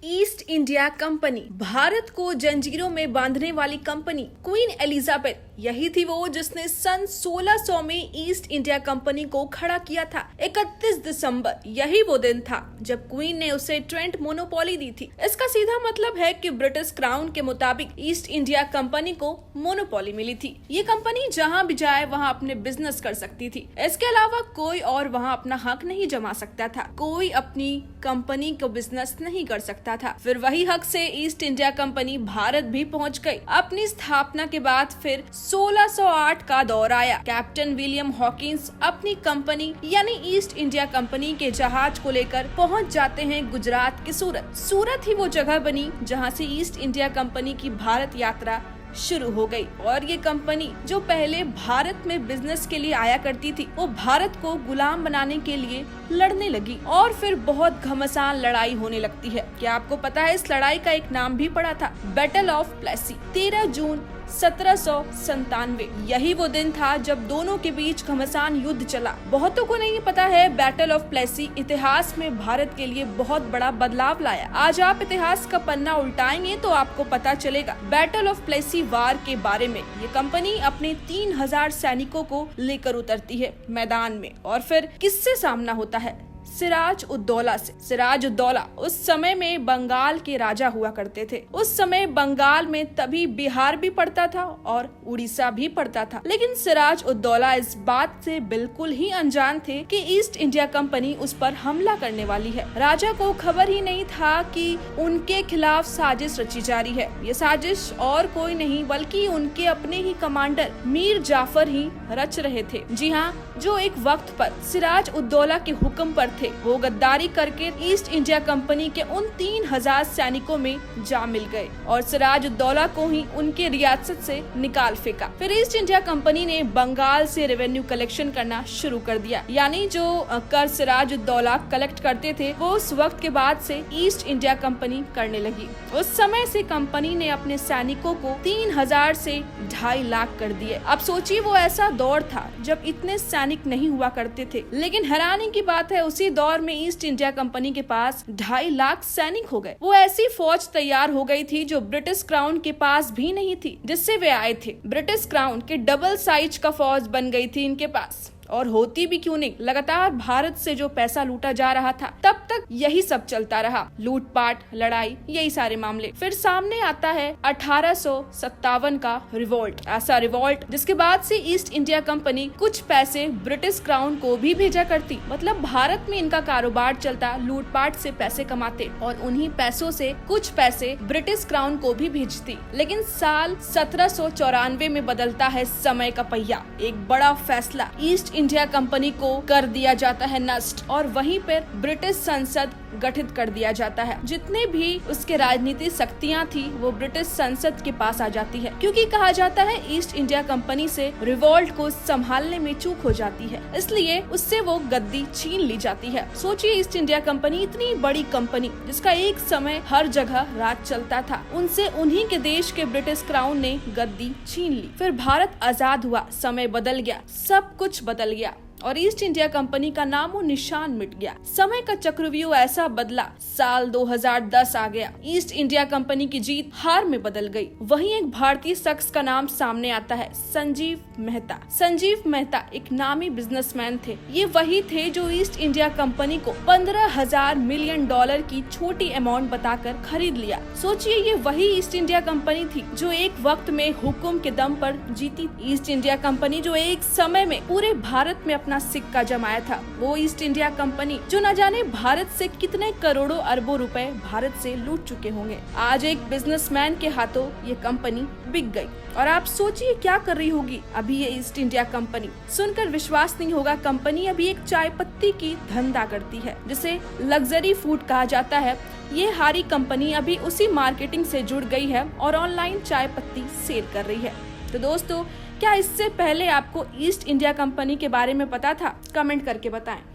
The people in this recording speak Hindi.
ईस्ट इंडिया कंपनी, भारत को जंजीरों में बांधने वाली कंपनी। क्वीन एलिजाबेथ यही थी वो जिसने सन 1600 में ईस्ट इंडिया कंपनी को खड़ा किया था। 31 दिसंबर यही वो दिन था जब क्वीन ने उसे ट्रेंट मोनोपोली दी थी। इसका सीधा मतलब है कि ब्रिटिश क्राउन के मुताबिक ईस्ट इंडिया कंपनी को मोनोपोली मिली थी। ये कंपनी जहाँ भी जाए वहाँ अपने बिजनेस कर सकती थी। इसके अलावा कोई और वहाँ अपना हक नहीं जमा सकता था। कोई अपनी कंपनी को बिजनेस नहीं कर सकता था। फिर वही हक से ईस्ट इंडिया कंपनी भारत भी पहुंच गई। अपनी स्थापना के बाद फिर 1608 का दौर आया। कैप्टन विलियम हॉकिंस अपनी कंपनी यानी ईस्ट इंडिया कंपनी के जहाज को लेकर पहुंच जाते हैं गुजरात की सूरत। सूरत ही वो जगह बनी जहां से ईस्ट इंडिया कंपनी की भारत यात्रा शुरू हो गई। और ये कंपनी जो पहले भारत में बिजनेस के लिए आया करती थी, वो भारत को गुलाम बनाने के लिए लड़ने लगी और फिर बहुत घमासान लड़ाई होने लगती है। क्या आपको पता है इस लड़ाई का एक नाम भी पड़ा था, बैटल ऑफ प्लेसी। 13 जून 1797 यही वो दिन था जब दोनों के बीच घमासान युद्ध चला। बहुतों को नहीं पता है बैटल ऑफ प्लेसी इतिहास में भारत के लिए बहुत बड़ा बदलाव लाया। आज आप इतिहास का पन्ना उल्टाएंगे तो आपको पता चलेगा बैटल ऑफ प्लेसी वार के बारे में। ये कंपनी अपने 3000 सैनिकों को लेकर उतरती है मैदान में और फिर किससे सामना होता है? सिराज उद्दौला से। सिराज उद्दौला उस समय में बंगाल के राजा हुआ करते थे। उस समय बंगाल में तभी बिहार भी पड़ता था और उड़ीसा भी पड़ता था। लेकिन सिराज उद्दौला इस बात से बिल्कुल ही अनजान थे कि ईस्ट इंडिया कंपनी उस पर हमला करने वाली है। राजा को खबर ही नहीं था कि उनके खिलाफ साजिश रची जा रही है। ये साजिश और कोई नहीं बल्कि उनके अपने ही कमांडर मीर जाफर ही रच रहे थे। जी हाँ, जो एक वक्त पर सिराज उद्दौला के हुक्म पर थे, वो गद्दारी करके ईस्ट इंडिया कंपनी के उन 3000 सैनिकों में जा मिल गए और सिराज उद्दौला को ही उनके रियासत से निकाल फेंका। फिर ईस्ट इंडिया कंपनी ने बंगाल से रेवेन्यू कलेक्शन करना शुरू कर दिया, यानी जो कर सिराज उद्दौला कलेक्ट करते थे वो उस वक्त के बाद से ईस्ट इंडिया कंपनी करने लगी। उस समय से कंपनी ने अपने सैनिकों को 3000 से 2.5 लाख कर दिए। अब सोचिए वो ऐसा दौर था जब इतने सैनिक नहीं हुआ करते थे, लेकिन हैरानी की बात है उसी दौर में ईस्ट इंडिया कंपनी के पास 2.5 लाख सैनिक हो गए। वो ऐसी फौज तैयार हो गई थी जो ब्रिटिश क्राउन के पास भी नहीं थी, जिससे वे आए थे। ब्रिटिश क्राउन के डबल साइज का फौज बन गई थी इनके पास। और होती भी क्यों नहीं, लगातार भारत से जो पैसा लूटा जा रहा था तब तक यही सब चलता रहा, लूटपाट, लड़ाई, यही सारे मामले। फिर सामने आता है 1857 का रिवोल्ट। ऐसा रिवोल्ट जिसके बाद से ईस्ट इंडिया कंपनी कुछ पैसे ब्रिटिश क्राउन को भी भेजा करती। मतलब भारत में इनका कारोबार चलता, लूटपाट से पैसे कमाते और उन्हीं पैसों से कुछ पैसे ब्रिटिश क्राउन को भी भेजती। लेकिन साल 1794 में बदलता है समय का पहिया। एक बड़ा फैसला, ईस्ट इंडिया कंपनी को कर दिया जाता है नष्ट और वहीं पर ब्रिटिश संसद गठित कर दिया जाता है। जितने भी उसके राजनीतिक शक्तियां थी वो ब्रिटिश संसद के पास आ जाती है, क्योंकि कहा जाता है ईस्ट इंडिया कंपनी से रिवोल्ट को संभालने में चूक हो जाती है, इसलिए उससे वो गद्दी छीन ली जाती है। सोचिए ईस्ट इंडिया कंपनी, इतनी बड़ी कंपनी जिसका एक समय हर जगह राज चलता था, उनसे उन्हीं के देश के ब्रिटिश क्राउन ने गद्दी छीन ली। फिर भारत आजाद हुआ, समय बदल गया, सब कुछ बदल गया और ईस्ट इंडिया कंपनी का नामो निशान मिट गया। समय का चक्रव्यूह ऐसा बदला, साल 2010 आ गया। ईस्ट इंडिया कंपनी की जीत हार में बदल गई। वहीं एक भारतीय शख्स का नाम सामने आता है, संजीव मेहता। संजीव मेहता एक नामी बिजनेसमैन थे। ये वही थे जो ईस्ट इंडिया कंपनी को 15,000 मिलियन डॉलर की छोटी अमाउंट बताकर खरीद लिया। सोचिए ये वही ईस्ट इंडिया कंपनी थी जो एक वक्त में हुक्म के दम पर जीती। ईस्ट इंडिया कंपनी जो एक समय में पूरे भारत में अपना सिक्का जमाया था, वो ईस्ट इंडिया कंपनी जो न जाने भारत से कितने करोड़ों अरबों रुपए भारत से लूट चुके होंगे। आज एक बिजनेसमैन के हाथों ये कंपनी बिक गई और आप सोचिए क्या कर रही होगी अभी ये ईस्ट इंडिया कंपनी। सुनकर विश्वास नहीं होगा, कंपनी अभी एक चाय पत्ती की धंधा करती है जिसे लग्जरी फूड कहा जाता है। ये हारी कंपनी अभी उसी मार्केटिंग से जुड़ गई है और ऑनलाइन चाय पत्ती सेल कर रही है। तो दोस्तों, क्या इससे पहले आपको ईस्ट इंडिया कंपनी के बारे में पता था? कमेंट करके बताएं।